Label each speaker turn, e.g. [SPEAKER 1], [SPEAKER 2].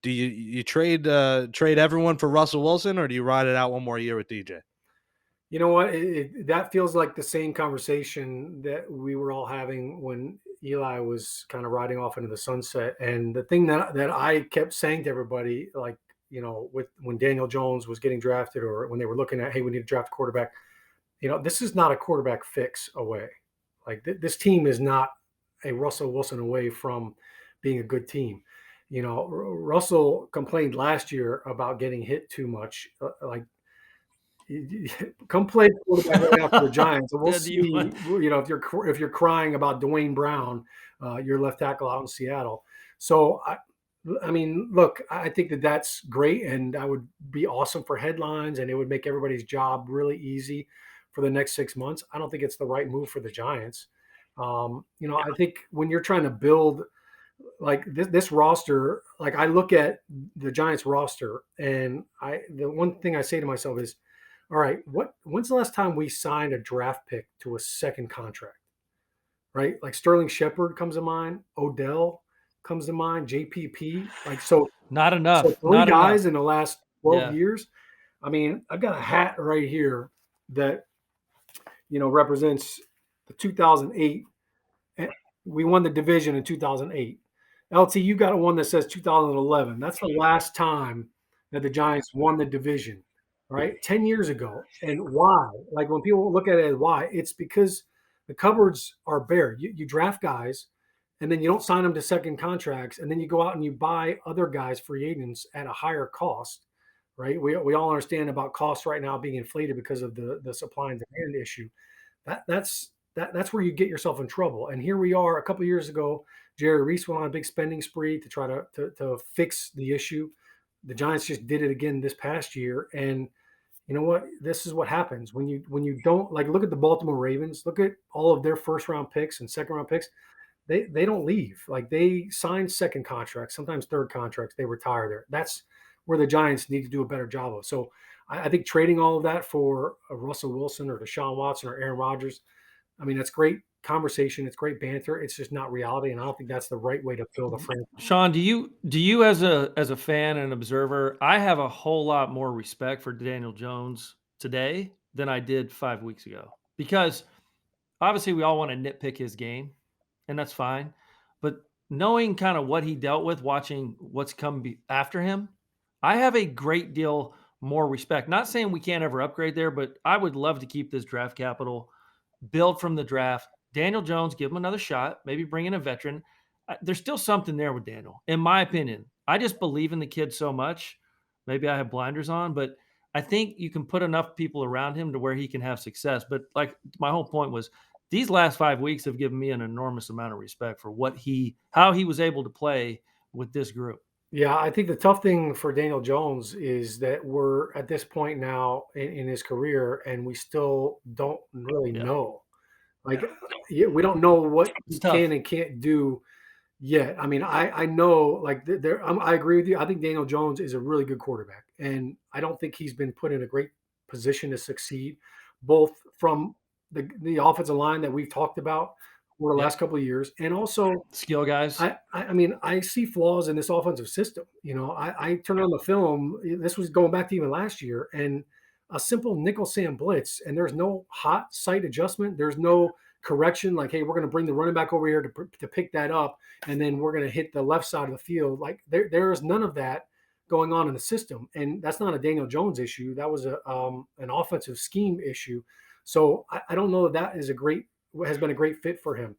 [SPEAKER 1] Do you trade everyone for Russell Wilson, or do you ride it out one more year with DJ?
[SPEAKER 2] You know what? That feels like the same conversation that we were all having when Eli was kind of riding off into the sunset. And the thing that I kept saying to everybody, like, with when Daniel Jones was getting drafted, or when they were looking at, hey, we need to draft a quarterback. This is not a quarterback fix away. Like this team is not a Russell Wilson away from being a good team. Russell complained last year about getting hit too much. Like, come play quarterback right now for the Giants, and we'll
[SPEAKER 1] Yeah, do you
[SPEAKER 2] see. If you're crying about Dwayne Brown, your left tackle out in Seattle. So I mean, look, I think that's great, and that would be awesome for headlines, and it would make everybody's job really easy for the next 6 months. I don't think it's the right move for the Giants. I think when you're trying to build like this roster, like I look at the Giants roster, and the one thing I say to myself is, all right, when's the last time we signed a draft pick to a second contract? Right? Like Sterling Shepard comes to mind, Odell comes to mind, JPP. Like
[SPEAKER 1] Not
[SPEAKER 2] so
[SPEAKER 1] enough,
[SPEAKER 2] three
[SPEAKER 1] not enough.
[SPEAKER 2] guys in the last 12
[SPEAKER 1] Yeah.
[SPEAKER 2] years. I mean, I've got a hat right here that represents the 2008. We won the division in 2008. LT, you got one that says 2011. That's the last time that the Giants won the division, right? 10 years ago. And why? Like when people look at it as why, it's because the cupboards are bare. You draft guys and then you don't sign them to second contracts. And then you go out and you buy other guys, free agents, at a higher cost, right? We all understand about costs right now being inflated because of the supply and demand issue. That's where you get yourself in trouble. And here we are a couple of years ago. Jerry Reese went on a big spending spree to try to fix the issue. The Giants just did it again this past year, and you know what? This is what happens when you don't, like, look at the Baltimore Ravens. Look at all of their first round picks and second round picks. They don't leave. Like they sign second contracts, sometimes third contracts. They retire there. That's where the Giants need to do a better job of. So I think trading all of that for a Russell Wilson or Deshaun Watson or Aaron Rodgers, I mean, that's great conversation. It's great banter. It's just not reality, and I don't think that's the right way to build a franchise.
[SPEAKER 1] Sean, do you as a fan and observer, I have a whole lot more respect for Daniel Jones today than I did 5 weeks ago. Because obviously we all want to nitpick his game, and that's fine. But knowing kind of what he dealt with, watching what's come after him, I have a great deal more respect. Not saying we can't ever upgrade there, but I would love to keep this draft capital, build from the draft. Daniel Jones, give him another shot, maybe bring in a veteran. There's still something there with Daniel, in my opinion. I just believe in the kid so much. Maybe I have blinders on, but I think you can put enough people around him to where he can have success. But like my whole point was, these last 5 weeks have given me an enormous amount of respect for how he was able to play with this group.
[SPEAKER 2] Yeah, I think the tough thing for Daniel Jones is that we're at this point now in his career, and we still don't really
[SPEAKER 1] Yeah,
[SPEAKER 2] know. Like, yeah, we don't know what
[SPEAKER 1] it's
[SPEAKER 2] he can
[SPEAKER 1] tough.
[SPEAKER 2] and can't do yet. I mean, I know, like, I agree with you. I think Daniel Jones is a really good quarterback, and I don't think he's been put in a great position to succeed, both from the offensive line that we've talked about for the last
[SPEAKER 1] Yep,
[SPEAKER 2] couple of years, and also
[SPEAKER 1] skill guys.
[SPEAKER 2] I mean, I see flaws in this offensive system. I turn on the film. This was going back to even last year, and a simple nickel Sam blitz, and there's no hot sight adjustment. There's no correction, like, hey, we're going to bring the running back over here to pick that up, and then we're going to hit the left side of the field. Like there is none of that going on in the system, and that's not a Daniel Jones issue. That was an offensive scheme issue. So I don't know that is a great has been a great fit for him.